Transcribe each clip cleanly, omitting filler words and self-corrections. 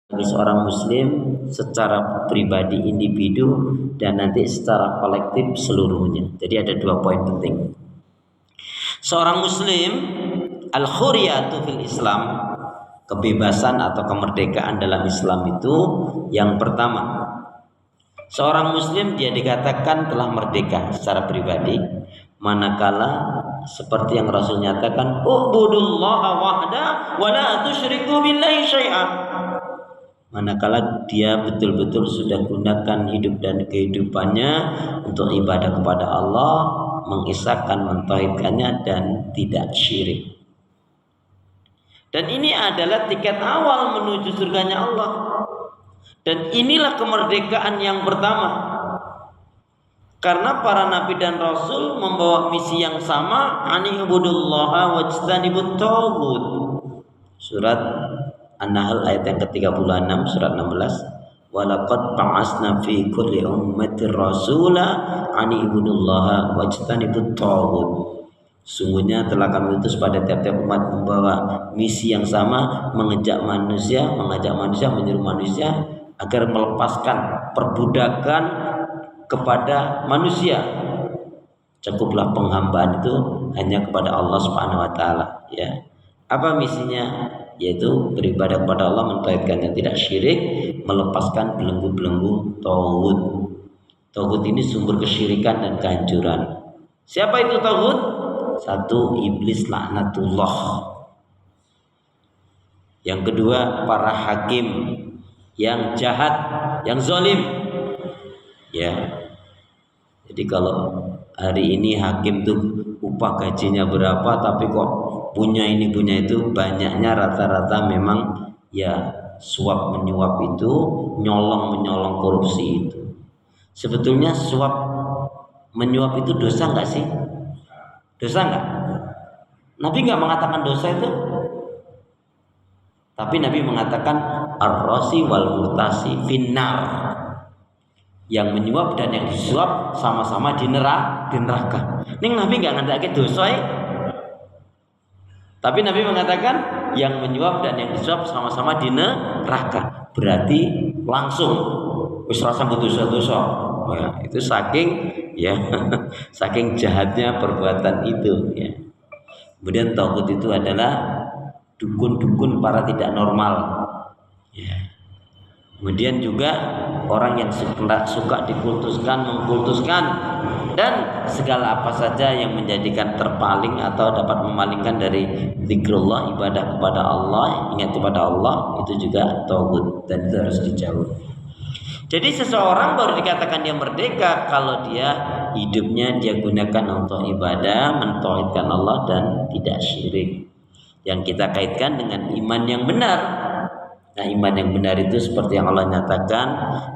bagi seorang muslim secara pribadi individu dan nanti secara kolektif seluruhnya. Jadi ada 2 poin penting. Seorang muslim al-khuriyatu fil Islam, kebebasan atau kemerdekaan dalam Islam itu yang pertama, seorang muslim dia dikatakan telah merdeka secara pribadi manakala seperti yang Rasul nyatakan, ubudullaha wahda wa la tusyriku billahi syai'a. Manakala dia betul-betul sudah gunakan hidup dan kehidupannya untuk ibadah kepada Allah, mengisahkan, mentauhidkannya dan tidak syirik. Dan ini adalah tiket awal menuju surganya Allah. Dan inilah kemerdekaan yang pertama. Karena para nabi dan rasul membawa misi yang sama, ani'budullaha wajtanibut taghut. Surat An-Nahl ayat yang ke-36, surat 16. Walaqad ba'asna fi kulli ummatir rasula ani'budullaha wajtanibut taghut. Sungguhnya telah kami utus pada tiap-tiap umat membawa misi yang sama, mengajak manusia, menyuruh manusia agar melepaskan perbudakan kepada manusia. Cukuplah penghambaan itu hanya kepada Allah Subhanahu wa taala, ya. Apa misinya? Yaitu beribadah kepada Allah, mentauhidkannya, tidak syirik, melepaskan belenggu-belenggu tauhid. Tauhid ini sumber kesyirikan dan kehancuran. Siapa itu tauhid? 1, iblis laknatullah. Yang kedua, para hakim yang jahat, yang zalim. Ya. Jadi kalau hari ini hakim tuh upah gajinya berapa, tapi kok punya ini punya itu, banyaknya rata-rata memang ya suap menyuap itu, nyolong menyolong korupsi itu. Sebetulnya suap menyuap itu dosa nggak sih? Dosa nggak? Nabi nggak mengatakan dosa itu, tapi Nabi mengatakan ar-rasi wal murtasi finnar. Yang menyuap dan yang disuap sama-sama di neraka. Ning Nabi nggak ngandake dosa. Tapi Nabi mengatakan yang menyuap dan yang disuap sama-sama di neraka. Berarti langsung wis rasa dosa-dosa. Ya, itu saking ya saking jahatnya perbuatan itu, ya. Kemudian tauhid itu adalah dukun-dukun para tidak normal, ya. Kemudian juga orang yang suka dikultuskan, mengkultuskan, dan segala apa saja yang menjadikan terpaling atau dapat memalingkan dari zikrullah, ibadah kepada Allah, ingat kepada Allah, itu juga tauhid dan itu harus dijauhi. Jadi seseorang baru dikatakan dia merdeka kalau dia hidupnya dia gunakan untuk ibadah, mentauhidkan Allah dan tidak syirik. Yang kita kaitkan dengan iman yang benar. Nah, iman yang benar itu seperti yang Allah nyatakan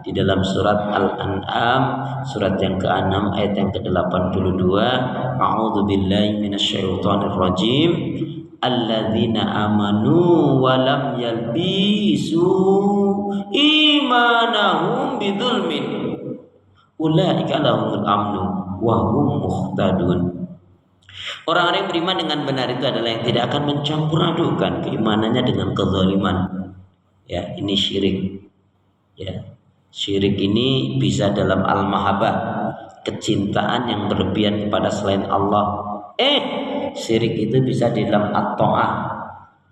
di dalam surat Al-An'am, surat yang ke-6 ayat yang ke-82, A'udzubillahi minasyaitonir rajim. Alladzina amanu wa lam yalbisu imanahum bidzulmin ulaika lahumul amnu wa hum muhtadun. Orang-orang yang beriman dengan benar itu adalah yang tidak akan mencampur adukan keimanannya dengan kezaliman. Ya, ini syirik. Ya. Syirik ini bisa dalam al-mahabbah, kecintaan yang berlebihan kepada selain Allah. Syirik itu bisa di dalam at-ta'ah,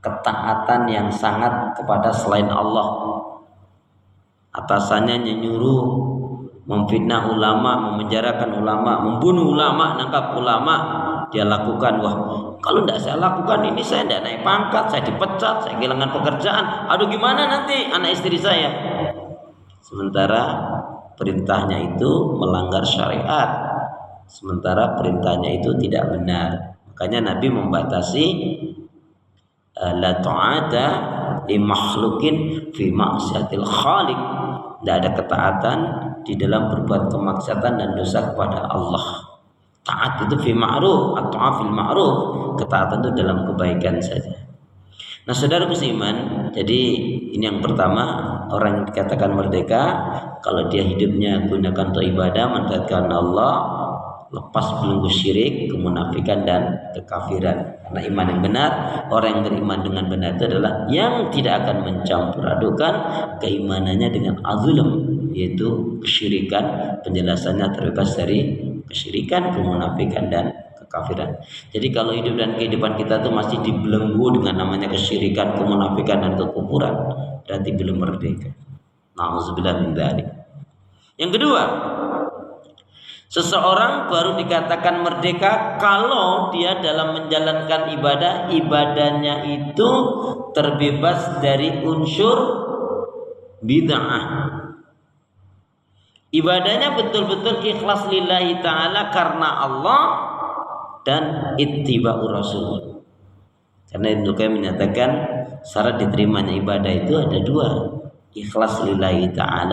ketaatan yang sangat kepada selain Allah. Atasannya nyuruh memfitnah ulama, memenjarakan ulama, membunuh ulama, nangkap ulama, dia lakukan. Wah, kalau tidak saya lakukan ini, saya tidak naik pangkat, saya dipecat, saya kehilangan pekerjaan. Aduh, gimana nanti anak istri saya? Sementara perintahnya itu melanggar syariat, sementara perintahnya itu tidak benar. Makanya Nabi membatasi la ta'ata li makhluqin fi ma'siyatil khaliq. Tidak ada ketaatan di dalam berbuat kemaksiatan dan dosa kepada Allah. Taat itu fi ma'ruf, at-ta'ah fil ma'ruf. Ketaatan itu dalam kebaikan saja. Nah, saudara seiman, jadi ini yang pertama, orang yang dikatakan merdeka kalau dia hidupnya gunakan untuk ibadah, mentaatkan Allah, lepas belenggu syirik, kemunafikan dan kekafiran. Karena iman yang benar, orang yang beriman dengan benar itu adalah yang tidak akan mencampur adukan keimanannya dengan azulm, yaitu kesyirikan. Penjelasannya terbebas dari kesyirikan, kemunafikan dan kekafiran. Jadi kalau hidup dan kehidupan kita itu masih dibelenggu dengan namanya kesyirikan, kemunafikan dan kekufuran, berarti belum merdeka. Nauzubillah min dzalik. Yang kedua, seseorang baru dikatakan merdeka kalau dia dalam menjalankan ibadah, ibadahnya itu terbebas dari unsur bid'ah. Ibadahnya betul-betul ikhlas lillahi ta'ala karena Allah dan ittiba'ur rasul. Karena Ibnu Qayyim menyatakan syarat diterimanya ibadah itu ada dua, ikhlas lillahi ta'ala